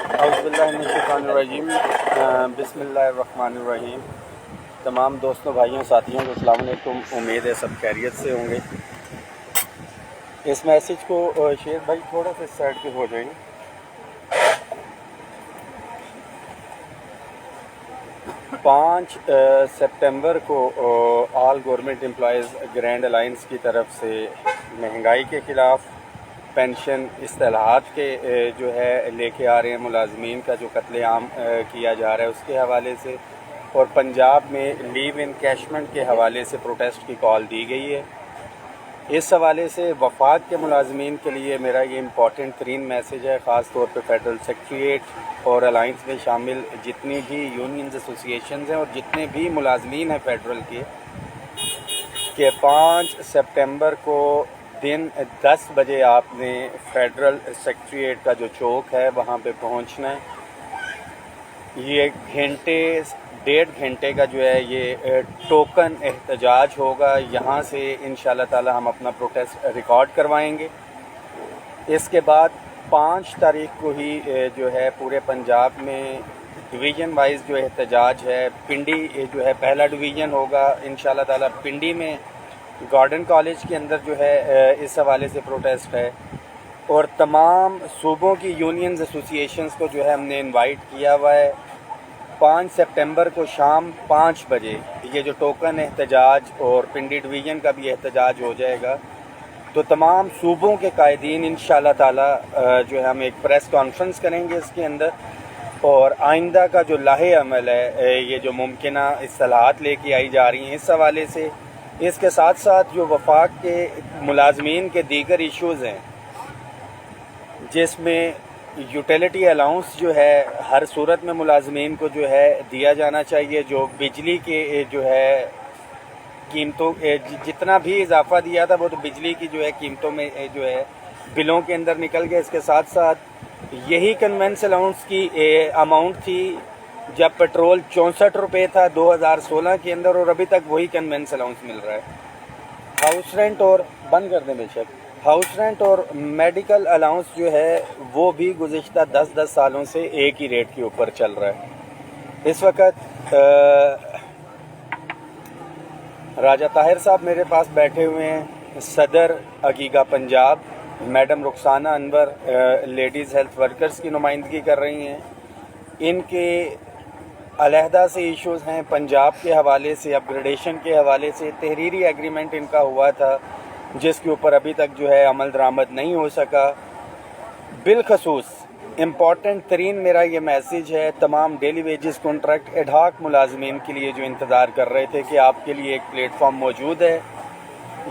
औज़ुबिल्लाहिमिनश्शैतानिर्रजीम बिस्मिल्लाहिर्रहमानिर्रहीम। तमाम दोस्तों, भाइयों, साथियों को अस्सलाम वालेकुम। उम्मीद है सब खैरियत से होंगे। इस मैसेज को शेर भाई थोड़ा सा साइड पे हो जाएंगे। 5 सितंबर को all government employees grand alliance की तरफ से महंगाई के ख़िलाफ़ पेंशन इस्तेलाहात के जो है लेके आ रहे हैं मुलाजमीन का जो कत्लेआम किया जा रहा है उसके हवाले से, और पंजाब में लीव इनकैशमेंट के हवाले से प्रोटेस्ट की कॉल दी गई है। इस हवाले से वफाक के मुलाजमीन के लिए मेरा ये इम्पॉर्टेंट तरीन मैसेज है, ख़ास तौर पे फेडरल सेक्रेटरीट और अलाइंस में शामिल जितनी भी यूनियंस एसोसिएशंस हैं और जितने भी मुलाजमीन हैं फेडरल के 5 सितंबर को दिन 10 बजे आपने फेडरल सेक्रेटरीट का जो चौक है वहाँ पे पहुँचना है। ये डेढ़ घंटे का जो है ये टोकन एहतजाज होगा। यहाँ से इंशाल्लाह ताला हम अपना प्रोटेस्ट रिकॉर्ड करवाएंगे। इसके बाद 5 तारीख को ही जो है पूरे पंजाब में डिवीज़न वाइज जो एहतजाज है, पिंडी जो है पहला डिवीज़न होगा इंशाल्लाह ताला। पिंडी में गार्डन कॉलेज के अंदर जो है इस हवाले से प्रोटेस्ट है, और तमाम सूबों की यूनियंस एसोसिएशंस को जो है हमने इनवाइट किया हुआ है। 5 सितंबर को शाम 5 बजे ये जो टोकन एहतजाज और पिंडी डिवीज़न का भी एहतजाज हो जाएगा। तो तमाम सूबों के कायदीन इंशाल्लाह ताला जो है हम एक प्रेस कॉन्फ्रेंस करेंगे इसके अंदर, और आइंदा का जो लाहे अमल है ये जो मुमकिना इस्तेलाहात लेके आई जा रही हैं इस हवाले से, इसके साथ साथ जो वफाक के मुलाजमीन के दीगर इश्यूज़ हैं जिसमें यूटिलिटी अलाउंस जो है हर सूरत में मुलाजमीन को जो है दिया जाना चाहिए। जो बिजली के जो है कीमतों जितना भी इजाफा दिया था वो तो बिजली की जो है कीमतों में जो है बिलों के अंदर निकल गया। इसके साथ साथ यही कन्वेंस अलाउंस की अमाउंट थी जब पेट्रोल 64 रुपये था 2016 के अंदर, और अभी तक वही कन्वेंस अलाउंस मिल रहा है। हाउस रेंट और बंद कर दें बेशक, हाउस रेंट और मेडिकल अलाउंस जो है वो भी गुज़िश्ता 10 सालों से एक ही रेट के ऊपर चल रहा है। इस वक्त राजा ताहिर साहब मेरे पास बैठे हुए हैं, सदर अगीगा Punjab madam Rukhsana Anwar ladies health workers की नुमाइंदगी कर रही हैं। इनके अलहदा से इश्यूज़ हैं पंजाब के हवाले से, अपग्रेडेशन के हवाले से। तहरीरी एग्रीमेंट इनका हुआ था जिसके ऊपर अभी तक जो है अमल दरामद नहीं हो सका। बिलखसूस इम्पॉर्टेंट तरीन मेरा ये मैसेज है तमाम डेली वेजेस कॉन्ट्रैक्ट एडहाक मुलाजमीन के लिए जो इंतज़ार कर रहे थे कि आपके लिए एक प्लेटफॉर्म मौजूद है,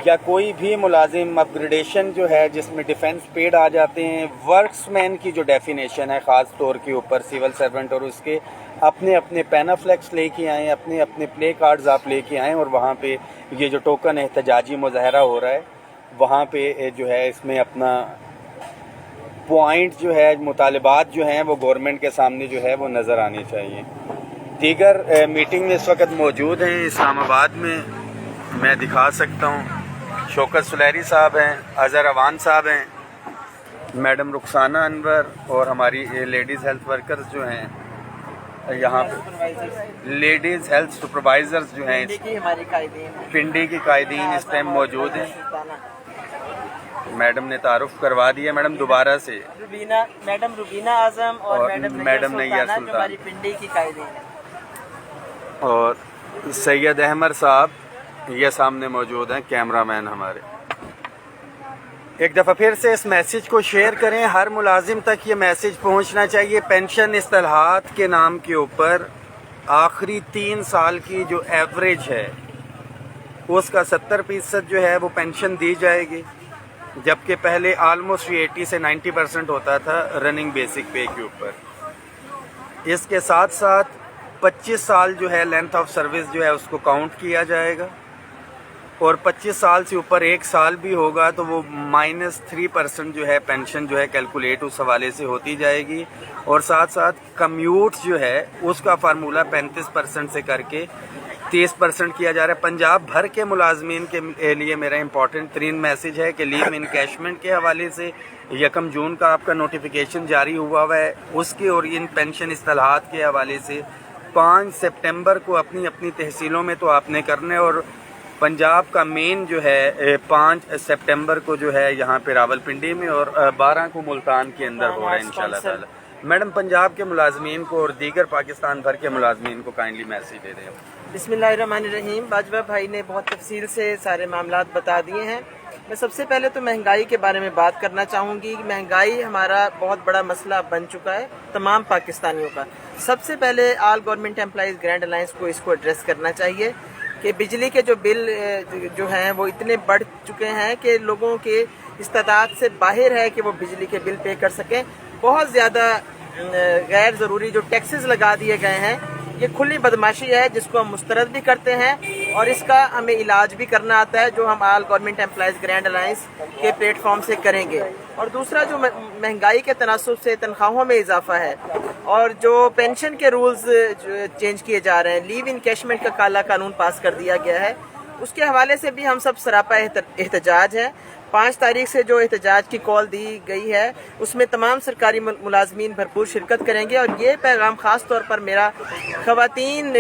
या कोई भी मुलाजिम अपग्रेडेशन जो है जिसमें डिफेंस पेड आ जाते हैं, वर्क्समैन की जो डेफिनेशन है ख़ास तौर के ऊपर सिविल सर्वेंट, और उसके अपने अपने पैनाफ्लेक्स लेके आएँ, अपने अपने प्ले कार्ड्स आप लेके आएँ, और वहाँ पे ये जो टोकन एहतजाजी मुजाहरा हो रहा है वहाँ पे जो है इसमें अपना पॉइंट जो है मुतालबात जो हैं वो गवर्नमेंट के सामने जो है वो नज़र आने चाहिए। दीगर मीटिंग में इस वक्त मौजूद हैं इस्लामाबाद में, मैं दिखा सकता हूँ। शौकत सुलहरी साहब हैं, अज़हर अवान साहब हैं, मैडम रुखसाना अनवर और हमारी लेडीज़ हेल्थ वर्कर्स जो हैं यहाँ पे, लेडीज़ हेल्थ सुपरवाइज़र्स जो हैं पिंडी की कायदीन इस टाइम मौजूद हैं। मैडम ने तारुफ करवा दिया, मैडम दोबारा से मैडम रुबीना आजम और मैडम नैया सुल्तान पिंडी की कायदीन, और सैयद अहमद साहब ये सामने मौजूद हैं, कैमरामैन हमारे। एक दफ़ा फिर से इस मैसेज को शेयर करें, हर मुलाजिम तक ये मैसेज पहुंचना चाहिए। पेंशन इस्तेलाहात के नाम के ऊपर आखिरी 3 साल की जो एवरेज है उसका 70% जो है वो पेंशन दी जाएगी, जबकि पहले आलमोस्ट 80 से 90% होता था रनिंग बेसिक पे के ऊपर। इसके साथ साथ 25 साल जो है लेंथ ऑफ सर्विस जो है उसको काउंट किया जाएगा, और 25 साल से ऊपर 1 साल भी होगा तो वो -3% जो है पेंशन जो है कैलकुलेट उस हवाले से होती जाएगी। और साथ साथ कम्यूट जो है उसका फार्मूला 35% से करके 30% किया जा रहा है। पंजाब भर के मुलाजमीन के लिए मेरा इम्पोर्टेंट तरीन मैसेज है कि लीव इनकैशमेंट के हवाले से 1 जून का आपका नोटिफिकेशन जारी हुआ है, उसकी और इन पेंशन इस्तेलाहात के हवाले से 5 सितंबर को अपनी अपनी तहसीलों में तो आपने करने, और पंजाब का मेन जो है 5 सितंबर को जो है यहाँ पे रावलपिंडी में और 12 को मुल्तान के अंदर हो रहा है इंशाल्लाह ताला। मैडम, पंजाब के मुलाजमीन को और दीगर पाकिस्तान भर के मुलाजमीन को काइंडली मैसेज दे दें। बिस्मिल्लाहिर्रहमानिर्रहीम। बाजवा भाई ने बहुत तफसील से सारे मामलात बता दिए हैं। मैं सबसे पहले तो महंगाई के बारे में बात करना चाहूँगी। महंगाई हमारा बहुत बड़ा मसला बन चुका है तमाम पाकिस्तानियों का। सबसे पहले all government employees grand alliance को इसको एड्रेस करना चाहिए कि बिजली के जो बिल जो हैं वो इतने बढ़ चुके हैं कि लोगों के इस्तादाद से बाहर है कि वो बिजली के बिल पे कर सकें। बहुत ज़्यादा गैर ज़रूरी जो टैक्सेस लगा दिए गए हैं, ये खुली बदमाशी है जिसको हम मुस्तरद भी करते हैं और इसका हमें इलाज भी करना आता है, जो हम all government employees grand alliance के प्लेटफॉर्म से करेंगे। और दूसरा जो महंगाई के तनासुब से तनख्वाहों में इजाफा है और जो पेंशन के रूल्स चेंज किए जा रहे हैं, लीव इनकैशमेंट का काला कानून पास कर दिया गया है, उसके हवाले से भी हम सब सरापा एहतजाज हैं। 5 तारीख से जो एहतजाज की कॉल दी गई है उसमें तमाम सरकारी मुलाजमीन भरपूर शिरकत करेंगे और ये पैगाम ख़ास तौर पर मेरा ख़वातीन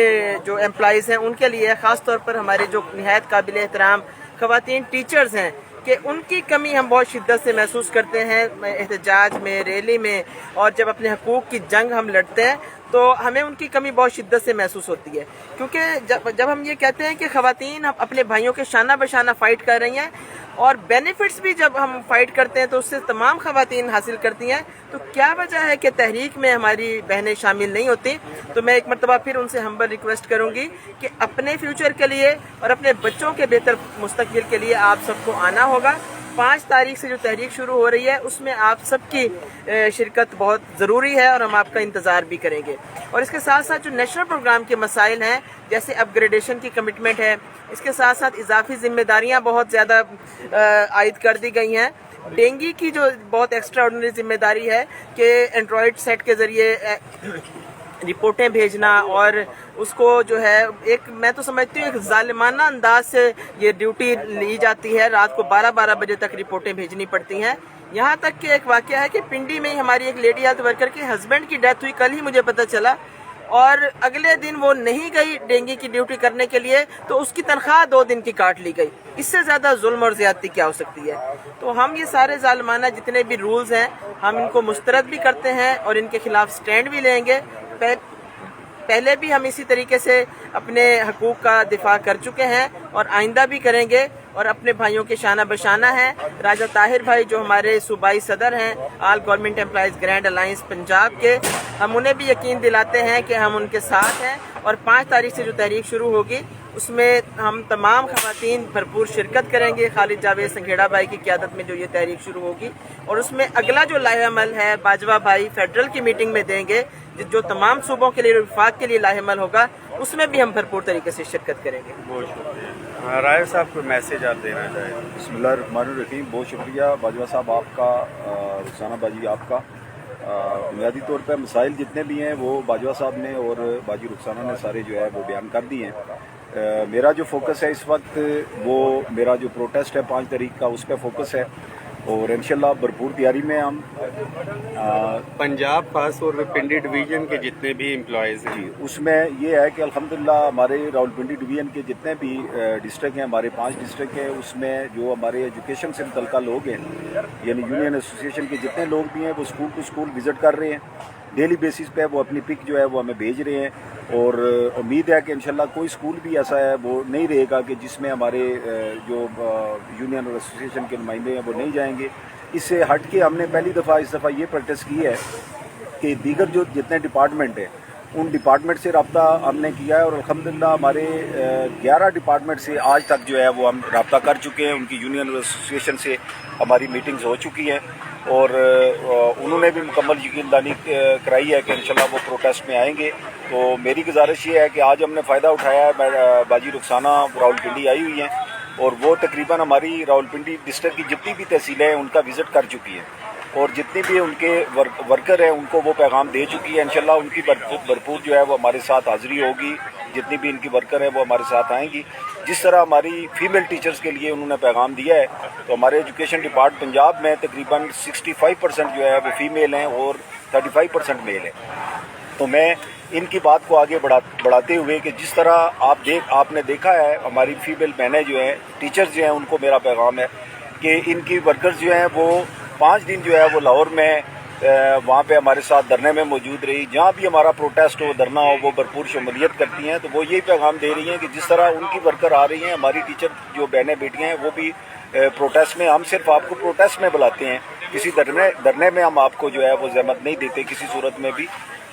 जो एम्प्लॉइज़ हैं उनके लिए, ख़ास तौर पर हमारे जो निहायत काबिल एहतराम ख़वातीन टीचर्स हैं कि उनकी कमी हम बहुत शिद्दत से महसूस करते हैं एहतजाज में, रैली में, और जब अपने हकूक़ की जंग हम लड़ते हैं तो हमें उनकी कमी बहुत शिद्दत से महसूस होती है। क्योंकि जब हम ये कहते हैं कि ख़वातीन अपने भाइयों के शाना बशाना फ़ाइट कर रही हैं और बेनिफिट्स भी जब हम फाइट करते हैं तो उससे तमाम ख़वातीन हासिल करती हैं, तो क्या वजह है कि तहरीक में हमारी बहनें शामिल नहीं होती। तो मैं एक मरतबा फिर उनसे हम्बल रिक्वेस्ट करूंगी कि अपने फ्यूचर के लिए और अपने बच्चों के बेहतर मुस्तकबिल के लिए आप सबको आना होगा। 5 तारीख से जो तहरीक शुरू हो रही है उसमें आप सबकी शिरकत बहुत ज़रूरी है और हम आपका इंतज़ार भी करेंगे। और इसके साथ साथ जो नेशनल प्रोग्राम के मसाइल हैं, जैसे अपग्रेडेशन की कमिटमेंट है, इसके साथ साथ इजाफी जिम्मेदारियां बहुत ज़्यादा आयद कर दी गई हैं। डेंगी की जो बहुत एक्स्ट्रा ऑर्डिनरी जिम्मेदारी है कि एंड्रॉयड सेट के ज़रिए रिपोर्टें भेजना और उसको जो है एक, मैं तो समझती हूँ एक जालिमाना अंदाज से ये ड्यूटी ली जाती है। रात को 12-12 बजे तक रिपोर्टें भेजनी पड़ती हैं। यहाँ तक कि एक वाक़या है कि पिंडी में ही हमारी एक लेडी हेल्थ वर्कर के हस्बैंड की डेथ हुई, कल ही मुझे पता चला, और अगले दिन वो नहीं गई डेंगी की ड्यूटी करने के लिए तो उसकी तनख्वाह 2 दिन की काट ली गई। इससे ज़्यादा जुल्म और ज़्यादती क्या हो सकती है। तो हम ये सारे जालिमाना जितने भी रूल्स हैं हम इनको मुस्तरद भी करते हैं और इनके खिलाफ स्टैंड भी लेंगे। पहले भी हम इसी तरीके से अपने हकूक़ का दिफा कर चुके हैं और आइंदा भी करेंगे और अपने भाइयों के शाना बशाना हैं। राजा ताहिर भाई जो हमारे सूबाई सदर हैं all government employees grand alliance Punjab के, हम उन्हें भी यकीन दिलाते हैं कि हम उनके साथ हैं और 5 तारीख से जो तहरीक शुरू होगी उसमें हम तमाम ख़वातीन भरपूर शिरकत करेंगे। खालिद जावेद संघेड़ा भाई की क़यादत में जो ये तहरीक शुरू होगी और उसमें अगला जो लाहेअमल है बाजवा भाई फेडरल की मीटिंग में देंगे, जो तमाम सूबों के लिए वफाक के लिए लाहेअमल होगा, उसमें भी हम भरपूर तरीके से शिरकत करेंगे। बहुत शुक्रिया। राय साहब कोई मैसेज आप देना चाहें? बिस्मिल्लाहिर्रहमानिर्रहीम। बहुत शुक्रिया बाजवा साहब आपका, रुखसाना बाजी आपका। बुनियादी तौर पर मसाइल जितने भी हैं वो बाजवा साहब ने और बाजी रुखसाना ने सारे जो है वो बयान कर दिए हैं। मेरा जो फोकस है इस वक्त वो मेरा जो प्रोटेस्ट है 5 तारीख का उस पर फोकस है और इंशाल्लाह भरपूर तैयारी में हम पंजाब खास तौर पे पिंडी डिवीज़न के जितने भी एम्प्लॉयज़ हैं जी उसमें ये है कि अल्हम्दुलिल्लाह हमारे रावलपिंडी डिवीज़न के जितने भी डिस्ट्रिक्ट हैं, हमारे 5 डिस्ट्रिक्ट हैं, उसमें जो हमारे एजुकेशन से मुतल्लिक़ लोग हैं यानी यूनियन एसोसिएशन के जितने लोग भी हैं वो स्कूल टू स्कूल विज़िट कर रहे हैं। डेली बेसिस पे वो अपनी पिक जो है वो हमें भेज रहे हैं और उम्मीद है कि इंशाल्लाह कोई स्कूल भी ऐसा है वो नहीं रहेगा कि जिसमें हमारे जो यूनियन और एसोसिएशन के नुमाइंदे हैं वो नहीं जाएंगे। इससे हट के हमने पहली दफ़ा इस दफ़ा ये प्रोटेस्ट की है कि दीगर जो जितने डिपार्टमेंट हैं उन डिपार्टमेंट से रब्ता हमने किया है और अल्हम्दुलिल्लाह हमारे 11 डिपार्टमेंट से आज तक जो है वो हम रब्ता कर चुके हैं। उनकी यूनियन और एसोसिएशन से हमारी मीटिंग्स हो चुकी हैं और उन्होंने भी मुकम्मल यकीनदानी कराई है कि इंशाल्लाह वो प्रोटेस्ट में आएंगे। तो मेरी गुजारिश ये है कि आज हमने फ़ायदा उठाया है, बाजी रुखसाना रावलपिंडी आई हुई हैं और वो तकरीबन हमारी रावलपिंडी डिस्ट्रिक्ट की जितनी भी तहसीलें हैं उनका विज़िट कर चुकी है اور جتنے بھی ان کے ورکر ہیں ان کو وہ پیغام دے چکی ہے. انشاءاللہ ان کی بھرپور جو ہے وہ ہمارے ساتھ حاضری ہوگی. جتنی بھی ان کی ورکر ہیں وہ ہمارے ساتھ آئیں گی. جس طرح ہماری فیمیل ٹیچرز کے لیے انہوں نے پیغام دیا ہے تو ہمارے ایجوکیشن ڈپارٹمنٹ پنجاب میں تقریباً 65% جو ہے وہ فیمیل ہیں اور 35% میل ہیں. تو میں ان کی بات کو آگے بڑھاتے ہوئے کہ جس طرح آپ نے دیکھا ہے ہماری فیمیل بہنیں جو ہیں ٹیچرز جو ہیں ان کو میرا پیغام ہے کہ ان کی ورکرز جو ہیں وہ 5 دن جو ہے وہ لاہور میں وہاں پہ ہمارے ساتھ دھرنے میں موجود رہی. جہاں بھی ہمارا پروٹیسٹ ہو دھرنا ہو وہ بھرپور شمولیت کرتی ہیں. تو وہ یہی پیغام دے رہی ہیں کہ جس طرح ان کی ورکر آ رہی ہیں ہماری ٹیچر جو بہنیں بیٹیاں ہیں وہ بھی پروٹیسٹ میں. ہم صرف آپ کو پروٹیسٹ میں بلاتے ہیں, کسی دھرنے میں ہم آپ کو جو ہے وہ زحمت نہیں دیتے کسی صورت میں بھی.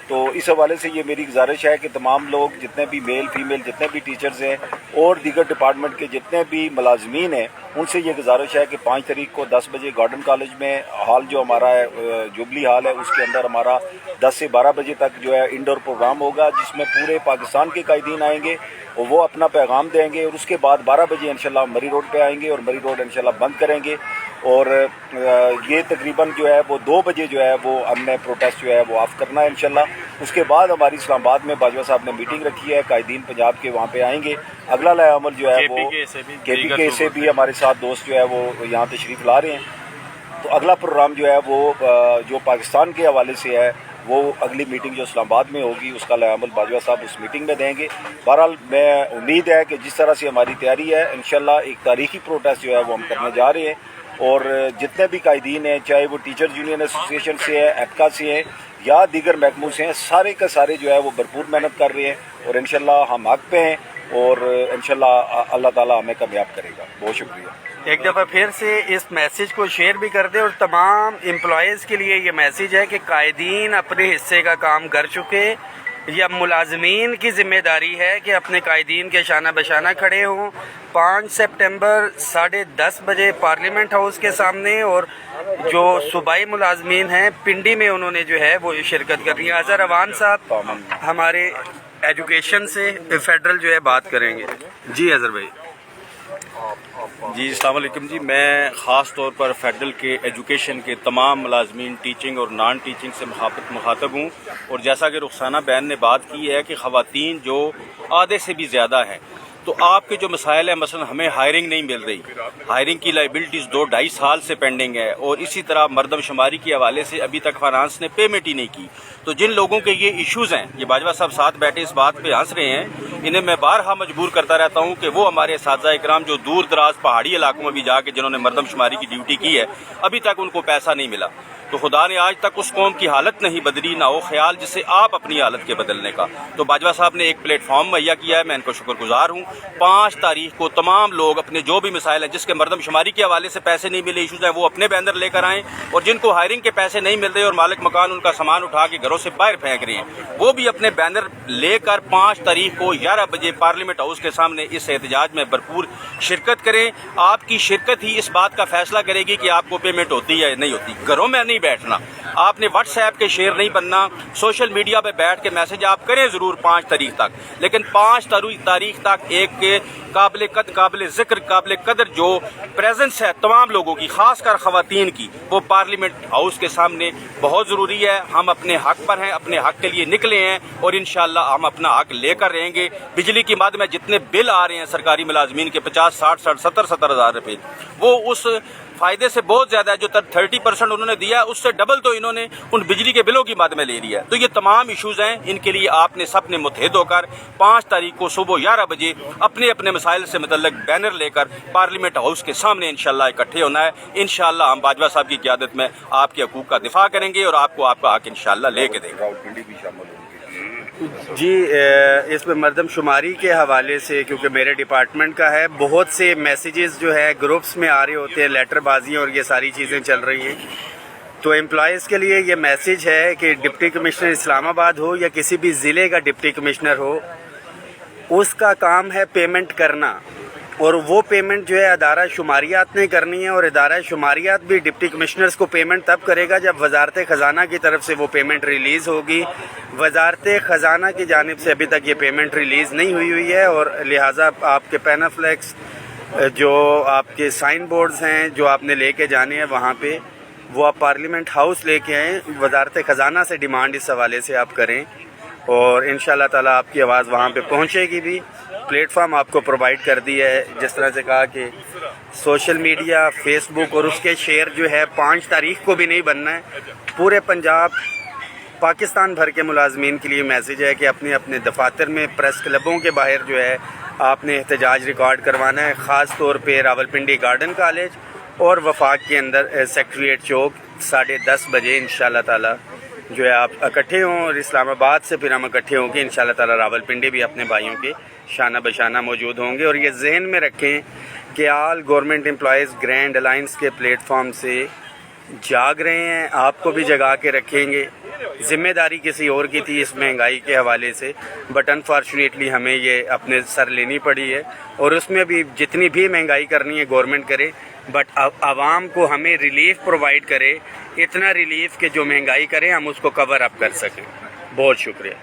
تو اس حوالے سے یہ میری گزارش ہے کہ تمام لوگ جتنے بھی میل فیمیل جتنے بھی ٹیچرز ہیں اور دیگر ڈپارٹمنٹ کے جتنے بھی ملازمین ہیں ان سے یہ گزارش ہے کہ 5 تاریخ کو 10 بجے گارڈن کالج میں ہال جو ہمارا ہے جوبلی ہال ہے اس کے اندر ہمارا 10 سے 12 بجے تک جو ہے انڈور پروگرام ہوگا جس میں پورے پاکستان کے قائدین آئیں گے اور وہ اپنا پیغام دیں گے. اور اس کے بعد 12 بجے انشاءاللہ مری روڈ پہ آئیں گے اور مری روڈ انشاءاللہ بند کریں گے. اور یہ تقریباً جو ہے وہ 2 بجے جو ہے وہ ہم نے پروٹیسٹ جو ہے وہ آف کرنا ہے انشاءاللہ. اس کے بعد ہماری اسلام آباد میں باجوہ صاحب نے میٹنگ رکھی ہے, قائدین پنجاب کے وہاں پہ آئیں گے. اگلا لائحہ عمل جو ہے وہ KPK سے بھی ہمارے ساتھ دوست جو ہے وہ یہاں تشریف لا رہے ہیں. تو اگلا پروگرام جو ہے وہ جو پاکستان کے حوالے سے ہے وہ اگلی میٹنگ جو اسلام آباد میں ہوگی اس کا لائحہ عمل باجوہ صاحب اس میٹنگ میں دیں گے. بہرحال میں امید ہے کہ جس طرح سے ہماری تیاری ہے انشاءاللہ ایک تاریخی پروٹیسٹ جو ہے وہ ہم کرنے جا رہے ہیں. اور جتنے بھی قائدین ہیں چاہے وہ ٹیچر یونین ایسوسیشن سے ہے, ایپکا سے ہیں یا دیگر محکموں سے ہیں, سارے کے سارے جو ہے وہ بھرپور محنت کر رہے ہیں اور انشاءاللہ ہم حق پہ ہیں اور انشاءاللہ اللہ تعالیٰ ہمیں کامیاب کرے گا. بہت شکریہ. ایک دفعہ پھر سے اس میسیج کو شیئر بھی کر دیں اور تمام امپلائیز کے لیے یہ میسیج ہے کہ قائدین اپنے حصے کا کام کر چکے. یہ ملازمین کی ذمہ داری ہے کہ اپنے قائدین کے شانہ بشانہ کھڑے ہوں. 5 سپٹمبر 10:30 بجے پارلیمنٹ ہاؤس کے سامنے اور جو صوبائی ملازمین ہیں پنڈی میں انہوں نے جو ہے وہ شرکت کرنی ہے. اظہر روان صاحب ہمارے ایجوکیشن سے فیڈرل جو ہے بات کریں گے. جی اظہر بھائی. جی السلام علیکم. جی میں خاص طور پر فیڈرل کے ایجوکیشن کے تمام ملازمین ٹیچنگ اور نان ٹیچنگ سے مخاطب ہوں. اور جیسا کہ رخسانہ بہن نے بات کی ہے کہ خواتین جو آدھے سے بھی زیادہ ہیں تو آپ کے جو مسائل ہیں مثلا ہمیں ہائرنگ نہیں مل رہی, ہائرنگ کی لائبلٹیز 2-2.5 سال سے پینڈنگ ہے اور اسی طرح مردم شماری کے حوالے سے ابھی تک فائنانس نے پیمنٹ ہی نہیں کی. تو جن لوگوں کے یہ ایشوز ہیں, یہ باجوہ صاحب ساتھ بیٹھے اس بات پہ ہنس رہے ہیں, انہیں میں بارہا مجبور کرتا رہتا ہوں کہ وہ ہمارے اساتذہ اکرام جو دور دراز پہاڑی علاقوں میں بھی جا کے جنہوں نے مردم شماری کی ڈیوٹی کی ہے ابھی تک ان کو پیسہ نہیں ملا. تو خدا نے آج تک اس قوم کی حالت نہیں بدلی, نہ ہو خیال جس سے آپ اپنی حالت کے بدلنے کا. تو باجوہ صاحب نے ایک پلیٹ فارم مہیا کیا ہے, میں ان کو شکر گزار ہوں. 5 تاریخ کو تمام لوگ اپنے جو بھی مسائل ہیں جس کے مردم شماری کے حوالے سے پیسے نہیں ملے, ایشوز ہیں, وہ اپنے بینر لے کر آئیں. اور جن کو ہائرنگ کے پیسے نہیں مل رہے اور مالک مکان ان کا سامان اٹھا کے گھروں سے باہر پھینک رہے ہیں وہ بھی اپنے بینر لے کر 5 تاریخ کو 11 بجے پارلیمنٹ ہاؤس کے سامنے اس احتجاج میں بھرپور شرکت کریں. آپ کی شرکت ہی اس بات کا فیصلہ کرے گی کہ آپ کو پیمنٹ ہوتی ہے یا نہیں ہوتی. گھروں میں نہیں بیٹھنا, آپ نے واٹس ایپ کے شیئر نہیں بننا, سوشل میڈیا پہ بیٹھ کے میسج آپ کریں ضرور 5 تاریخ تک, لیکن 5 تاریخ تک ایک قابل ذکر قابل قدر جو پریزنس ہے تمام لوگوں کی, خاص کر خواتین کی, وہ پارلیمنٹ ہاؤس کے سامنے بہت ضروری ہے. ہم اپنے حق پر ہیں, اپنے حق کے لیے نکلے ہیں اور انشاءاللہ ہم اپنا حق لے کر رہیں گے. بجلی کی مد میں جتنے بل آ رہے ہیں سرکاری ملازمین کے 50, 60, 70 ہزار روپے, وہ اس فائدے سے بہت زیادہ ہے جو 30% انہوں نے دیا ہے, اس سے ڈبل تو انہوں نے ان بجلی کے بلوں کی مد میں لے لیا ہے. تو یہ تمام ایشوز ہیں, ان کے لیے آپ نے سب نے متحد ہو کر 5 تاریخ کو صبح 11 بجے اپنے اپنے مسائل سے متعلق بینر لے کر پارلیمنٹ ہاؤس کے سامنے انشاءاللہ اکٹھے ہونا ہے. انشاءاللہ ہم باجوہ صاحب کی قیادت میں آپ کے حقوق کا دفاع کریں گے اور آپ کو آپ کا حق انشاءاللہ لے کے دیں گے. جی اس میں مردم شماری کے حوالے سے کیونکہ میرے ڈپارٹمنٹ کا ہے, بہت سے میسیجز جو ہے گروپس میں آ رہے ہوتے ہیں, لیٹر بازیاں اور یہ ساری چیزیں چل رہی ہیں. تو امپلائیز کے لیے یہ میسیج ہے کہ ڈپٹی کمشنر اسلام آباد ہو یا کسی بھی ضلع کا ڈپٹی کمشنر ہو, اس کا کام ہے پیمنٹ کرنا, اور وہ پیمنٹ جو ہے ادارہ شماریات نے کرنی ہے. اور ادارہ شماریات بھی ڈپٹی کمشنرز کو پیمنٹ تب کرے گا جب وزارت خزانہ کی طرف سے وہ پیمنٹ ریلیز ہوگی. وزارت خزانہ کی جانب سے ابھی تک یہ پیمنٹ ریلیز نہیں ہوئی ہے, اور لہٰذا آپ کے پینافلیکس جو آپ کے سائن بورڈز ہیں جو آپ نے لے کے جانے ہیں وہاں پہ وہ آپ پارلیمنٹ ہاؤس لے کے آئیں, وزارت خزانہ سے ڈیمانڈ اس حوالے سے آپ کریں اور انشاءاللہ تعالیٰ آپ کی آواز وہاں پہ پہنچے گی بھی. پلیٹ فارم آپ کو پرووائڈ کر دیا ہے, جس طرح سے کہا کہ سوشل میڈیا, فیس بک اور اس کے شیئر جو ہے 5 تاریخ کو بھی نہیں بننا ہے. پورے پنجاب پاکستان بھر کے ملازمین کے لیے میسیج ہے کہ اپنے اپنے دفاتر میں, پریس کلبوں کے باہر جو ہے آپ نے احتجاج ریکارڈ کروانا ہے, خاص طور پہ راولپنڈی گارڈن کالج اور وفاق کے اندر سیکٹریٹ چوک 10:30 بجے انشاءاللہ تعالیٰ جو ہے آپ اکٹھے ہوں. اور اسلام آباد سے پھر ہم اکٹھے ہوں گے انشاءاللہ تعالیٰ. راولپنڈی بھی اپنے بھائیوں کے شانہ بشانہ موجود ہوں گے. اور یہ ذہن میں رکھیں کہ آل گورنمنٹ امپلائیز گرینڈ الائنس کے پلیٹ فارم سے جاگ رہے ہیں, آپ کو بھی جگا کے رکھیں گے. ذمہ داری کسی اور کی تھی اس مہنگائی کے حوالے سے, بٹ انفارچونیٹلی ہمیں یہ اپنے سر لینی پڑی ہے. اور اس میں بھی جتنی بھی مہنگائی کرنی ہے گورنمنٹ کرے, بٹ عوام کو ہمیں ریلیف پرووائڈ کرے, اتنا ریلیف کہ جو مہنگائی کرے ہم اس کو کور اپ کر سکیں. بہت شکریہ.